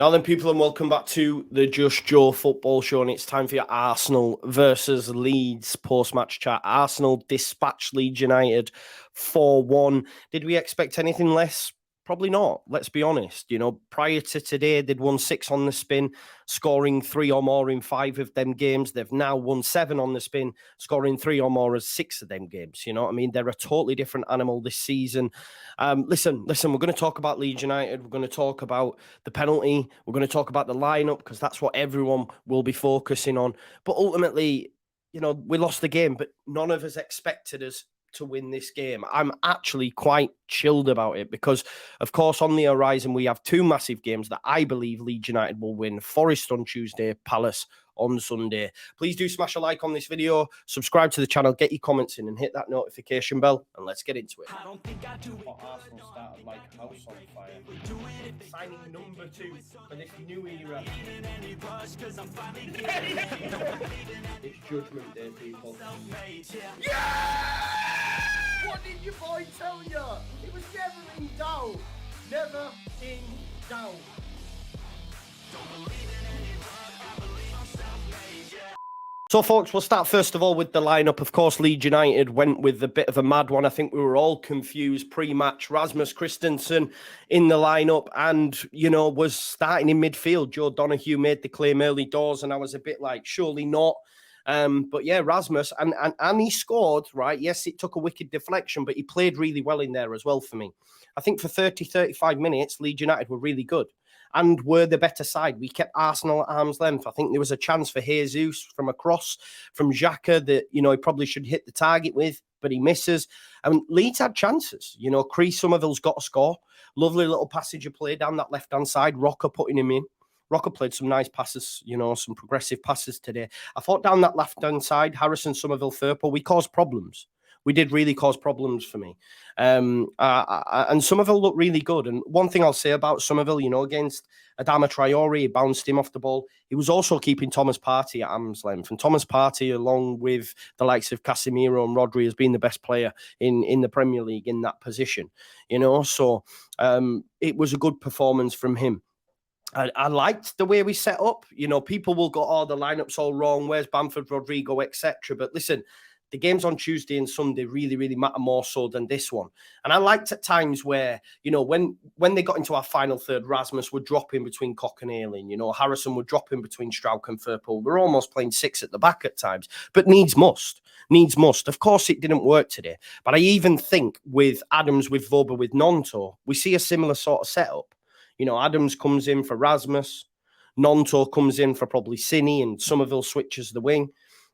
Now then, people, and welcome back to the Just Joe football show, and it's time for your Arsenal versus Leeds post-match chat. Arsenal dispatched Leeds United 4-1. Did we expect anything less? Probably not, let's be honest. You know, prior to today, they'd won 6 on the spin, scoring 3 or more in 5 of them games. They've now won 7 on the spin, scoring 3 or more as 6 of them games. You know what I mean? They're a totally different animal this season. Listen, we're going to talk about Leeds United. We're going to talk about the penalty. We're going to talk about the lineup because that's what everyone will be focusing on. But ultimately, you know, we lost the game, but none of us expected us to win this game. I'm actually quite chilled about it because, of course, on the horizon, we have 2 massive games that I believe Leeds United will win. Forest on Tuesday, Palace on Sunday. Please do smash a like on this video, subscribe to the channel, get your comments in and hit that notification bell, and let's get into it. I don't think I do Arsenal started like a house on fire. Signing number 2 for this new era. It's Judgment Day, people. Yeah! What did your boy tell you? It was never in doubt. Never in doubt. So, folks, we'll start first of all with the lineup. Of course, Leeds United went with a bit of a mad one. I think we were all confused pre-match. Rasmus Christensen in the lineup and, you know, was starting in midfield. Joe Donahue made the claim early doors, and I was a bit like, surely not. But yeah, Rasmus, and he scored, right? Yes, it took a wicked deflection, but he played really well in there as well for me. I think for 30, 35 minutes, Leeds United were really good and were the better side. We kept Arsenal at arm's length. I think there was a chance for Jesus from a cross from Xhaka that, you know, he probably should hit the target with, but he misses. And Leeds had chances. You know, Chris Somerville's got a score. Lovely little passage of play down that left-hand side. Rocker putting him in. Rocker played some nice passes, you know, some progressive passes today. I thought down that left-hand side, Harrison, Somerville, Firpo, we caused problems. We did really cause problems for me. And Somerville looked really good. And one thing I'll say about Somerville, you know, against Adama Traore, he bounced him off the ball. He was also keeping Thomas Partey at arm's length. And Thomas Partey, along with the likes of Casemiro and Rodri, has been the best player in the Premier League in that position, you know. So it was a good performance from him. I liked the way we set up. You know, people will go, oh, the lineup's all wrong. Where's Bamford, Rodrigo, etc. But listen, the games on Tuesday and Sunday really, really matter more so than this one. And I liked at times where, you know, when they got into our final third, Rasmus would drop in between Koch and Ayling. You know, Harrison would drop in between Strauch and Firpo. We're almost playing 6 at the back at times, but needs must. Needs must. Of course, it didn't work today. But I even think with Adams, with Voba, with Nonto, we see a similar sort of setup. You know, Adams comes in for Rasmus, Nonto comes in for probably Cini, and Somerville switches the wing.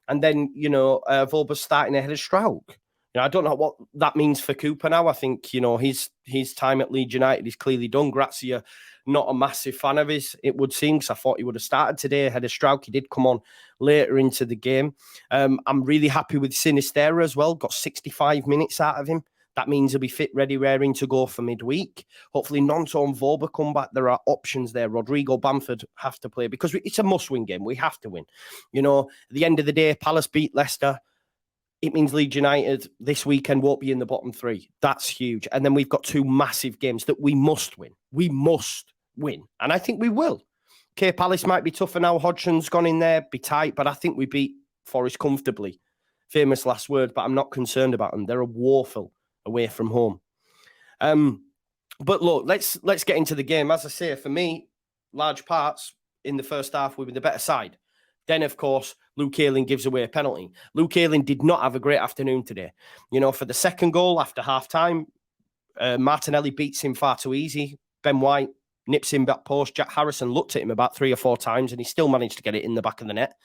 And then, you know, Voba's starting ahead of Strauch. You know, I don't know what that means for Cooper now. I think, you know, his time at Leeds United is clearly done. Grazia, not a massive fan of his, it would seem, because I thought he would have started today ahead of Strauch. He did come on later into the game. I'm really happy with Sinisterra as well. Got 65 minutes out of him. That means he'll be fit, ready, raring to go for midweek. Hopefully, Nonto and Voba come back. There are options there. Rodrigo, Bamford have to play because it's a must-win game. We have to win. You know, at the end of the day, Palace beat Leicester. It means Leeds United this weekend won't be in the bottom 3. That's huge. And then we've got 2 massive games that we must win. We must win. And I think we will. Okay, Palace might be tougher now. Hodgson's gone in there, be tight, but I think we beat Forest comfortably. Famous last word, but I'm not concerned about them. They're a woeful away from home. But look, let's get into the game. As I say, for me, large parts in the first half, we were the better side. Then, of course, Luke Ayling gives away a penalty. Luke Ayling did not have a great afternoon today. You know, for the second goal after half-time, Martinelli beats him far too easy. Ben White nips him back post. Jack Harrison looked at him about 3 or 4 times, and he still managed to get it in the back of the net.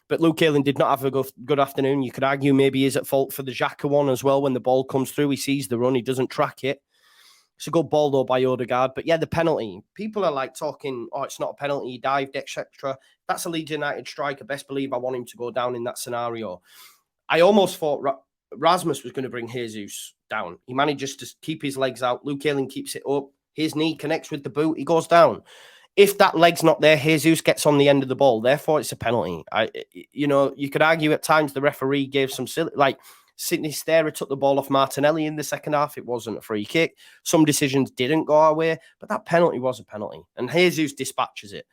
But Luke Ayling did not have a good afternoon. You could argue maybe he's at fault for the Xhaka one as well. When the ball comes through, he sees the run. He doesn't track it. It's a good ball, though, by Odegaard. But, yeah, the penalty. People are, like, talking, oh, it's not a penalty. He dived, etc. That's a Leeds United striker. Best believe I want him to go down in that scenario. I almost thought Rasmus was going to bring Jesus down. He manages to keep his legs out. Luke Ayling keeps it up. His knee connects with the boot. He goes down. If that leg's not there, Jesus gets on the end of the ball. Therefore, it's a penalty. You know, you could argue at times the referee gave some silly, like, Sinisterra took the ball off Martinelli in the second half. It wasn't a free kick. Some decisions didn't go our way, but that penalty was a penalty. And Jesus dispatches it.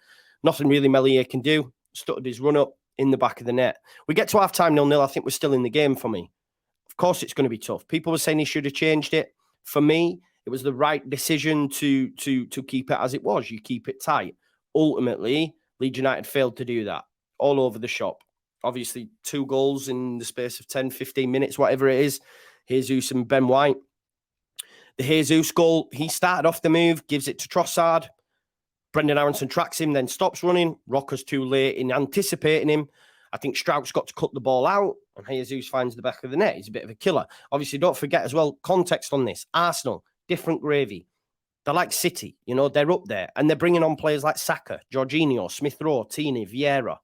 Nothing really Meslier can do. Stuttered his run up in the back of the net. We get to half-time 0-0. I think we're still in the game for me. Of course, it's going to be tough. People were saying he should have changed it. For me, it was the right decision to keep it as it was. You keep it tight. Ultimately, Leeds United failed to do that all over the shop. Obviously, 2 goals in the space of 10, 15 minutes, whatever it is. Jesus and Ben White. The Jesus goal, he started off the move, gives it to Trossard. Brendan Aronson tracks him, then stops running. Rocker's too late in anticipating him. I think Strauch's got to cut the ball out, and Jesus finds the back of the net. He's a bit of a killer. Obviously, don't forget as well, context on this. Arsenal, different gravy. They're like City, they're up there. And they're bringing on players like Saka, Jorginho, Smith-Rowe, Tini, Vieira.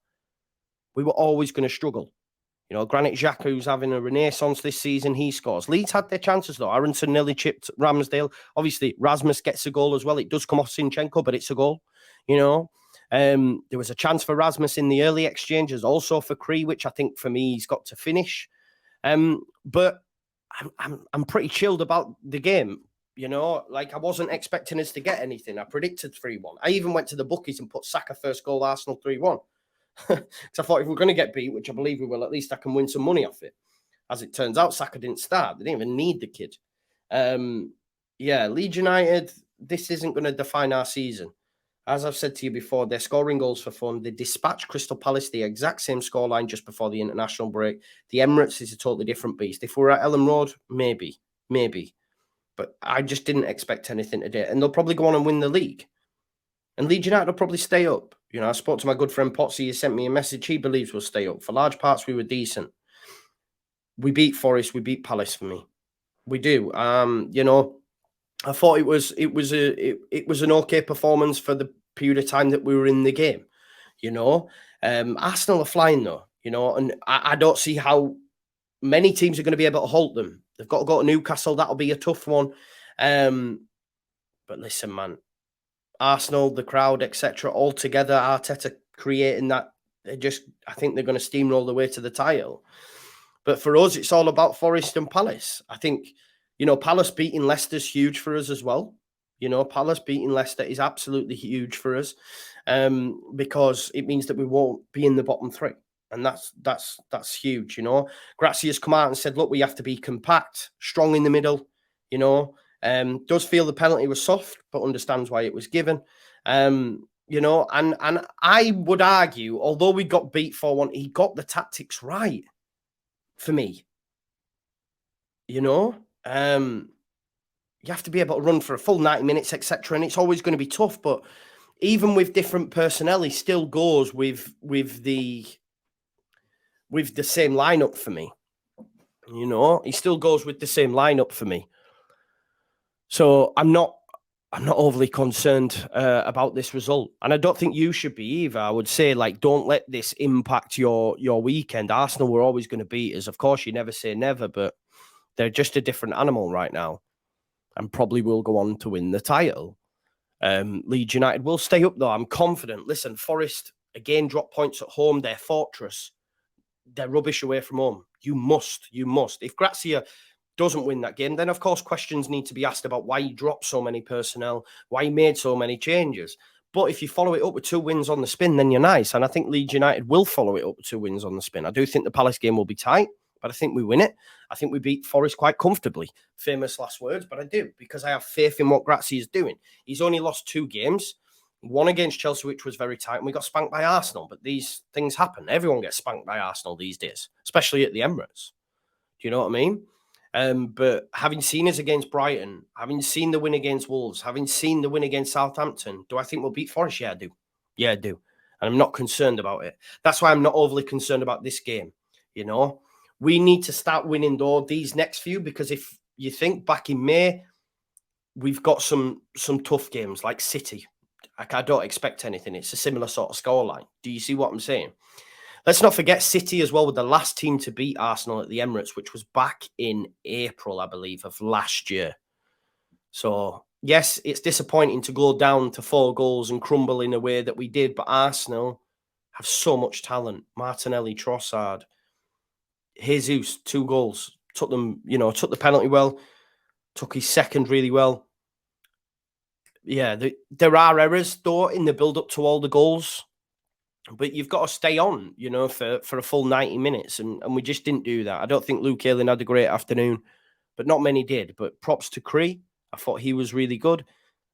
We were always going to struggle. Granit Xhaka, who's having a renaissance this season, he scores. Leeds had their chances, though. Aronson nearly chipped Ramsdale. Obviously, Rasmus gets a goal as well. It does come off Zinchenko, but it's a goal, There was a chance for Rasmus in the early exchanges, also for Cree, which I think, for me, he's got to finish. But I'm pretty chilled about the game. I wasn't expecting us to get anything. I predicted 3-1. I even went to the bookies and put Saka first goal, Arsenal 3-1. Because I thought if we're going to get beat, which I believe we will, at least I can win some money off it. As it turns out, Saka didn't start. They didn't even need the kid. Leeds United, this isn't going to define our season. As I've said to you before, they're scoring goals for fun. They dispatched Crystal Palace the exact same scoreline just before the international break. The Emirates is a totally different beast. If we're at Ellen Road, maybe. But I just didn't expect anything today. And they'll probably go on and win the league. And Leeds United will probably stay up. I spoke to my good friend Potsy. He sent me a message. He believes we'll stay up. For large parts, we were decent. We beat Forest. We beat Palace for me. We do. I thought it was an okay performance for the period of time that we were in the game. Arsenal are flying though. And I don't see how many teams are going to be able to halt them. They've got to go to Newcastle. That'll be a tough one. But listen, man. Arsenal, the crowd, etc., all together, Arteta creating that. I think they're going to steamroll the way to the title. But for us, it's all about Forest and Palace. I think, Palace beating Leicester's huge for us as well. Palace beating Leicester is absolutely huge for us because it means that we won't be in the bottom 3. And that's huge, Gracia's come out and said, look, we have to be compact, strong in the middle, does feel the penalty was soft, but understands why it was given. And I would argue, although we got beat 4-1, he got the tactics right for me. You have to be able to run for a full 90 minutes, etc. And it's always going to be tough, but even with different personnel, he still goes with the same lineup for me. He still goes with the same lineup for me. So I'm not overly concerned about this result. And I don't think you should be either. I would say, don't let this impact your weekend. Arsenal were always going to beat us. Of course, you never say never, but they're just a different animal right now and probably will go on to win the title. Leeds United will stay up, though. I'm confident. Listen, Forest, again, drop points at home. They're fortress. They're rubbish away from home. You must. If Gracia doesn't win that game, then of course questions need to be asked about why he dropped so many personnel, why he made so many changes. But if you follow it up with 2 wins on the spin, then you're nice. And I think Leeds United will follow it up with 2 wins on the spin. I do think the Palace game will be tight, but I think we win it. I think we beat Forest quite comfortably. Famous last words, but I do, because I have faith in what Gracia is doing. He's only lost 2 games. One against Chelsea, which was very tight, and we got spanked by Arsenal. But these things happen. Everyone gets spanked by Arsenal these days, especially at the Emirates. Do you know what I mean? But having seen us against Brighton, having seen the win against Wolves, having seen the win against Southampton, do I think we'll beat Forest? Yeah, I do. And I'm not concerned about it. That's why I'm not overly concerned about this game. We need to start winning, though, these next few, because if you think back in May, we've got some tough games like City. I don't expect anything. It's a similar sort of scoreline. Do you see what I'm saying? Let's not forget City as well, with the last team to beat Arsenal at the Emirates, which was back in April, I believe, of last year. So, yes, it's disappointing to go down to 4 goals and crumble in a way that we did, but Arsenal have so much talent. Martinelli, Trossard, Jesus, 2 goals. took them, you know, took the penalty well, took his second really well. Yeah, there are errors though in the build up to all the goals, but you've got to stay on, you know, for a full 90 minutes, and we just didn't do that. I don't think Luke Ayling had a great afternoon, but not many did. But props to Cree, I thought he was really good,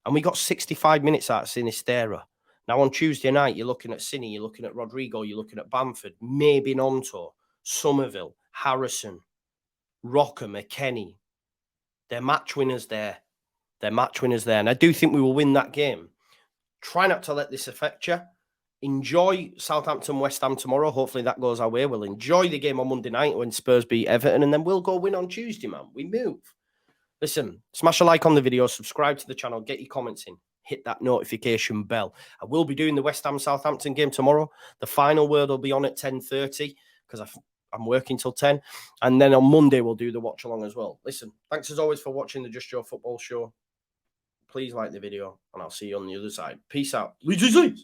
and we got 65 minutes out of Sinisterra. Now on Tuesday night, you're looking at Cine, you're looking at Rodrigo, you're looking at Bamford, maybe Nonto, Somerville, Harrison, Rocker, McKennie. They're match winners there. They're match winners there. And I do think we will win that game. Try not to let this affect you. Enjoy Southampton, West Ham tomorrow. Hopefully that goes our way. We'll enjoy the game on Monday night when Spurs beat Everton, and then we'll go win on Tuesday, man. We move. Listen, smash a like on the video, subscribe to the channel, get your comments in, hit that notification bell. I will be doing the West Ham Southampton game tomorrow. The final word will be on at 10:30 because I'm working till 10. And then on Monday, we'll do the watch along as well. Listen, thanks as always for watching the Just Joe Football Show. Please like the video, and I'll see you on the other side. Peace out. Leeds.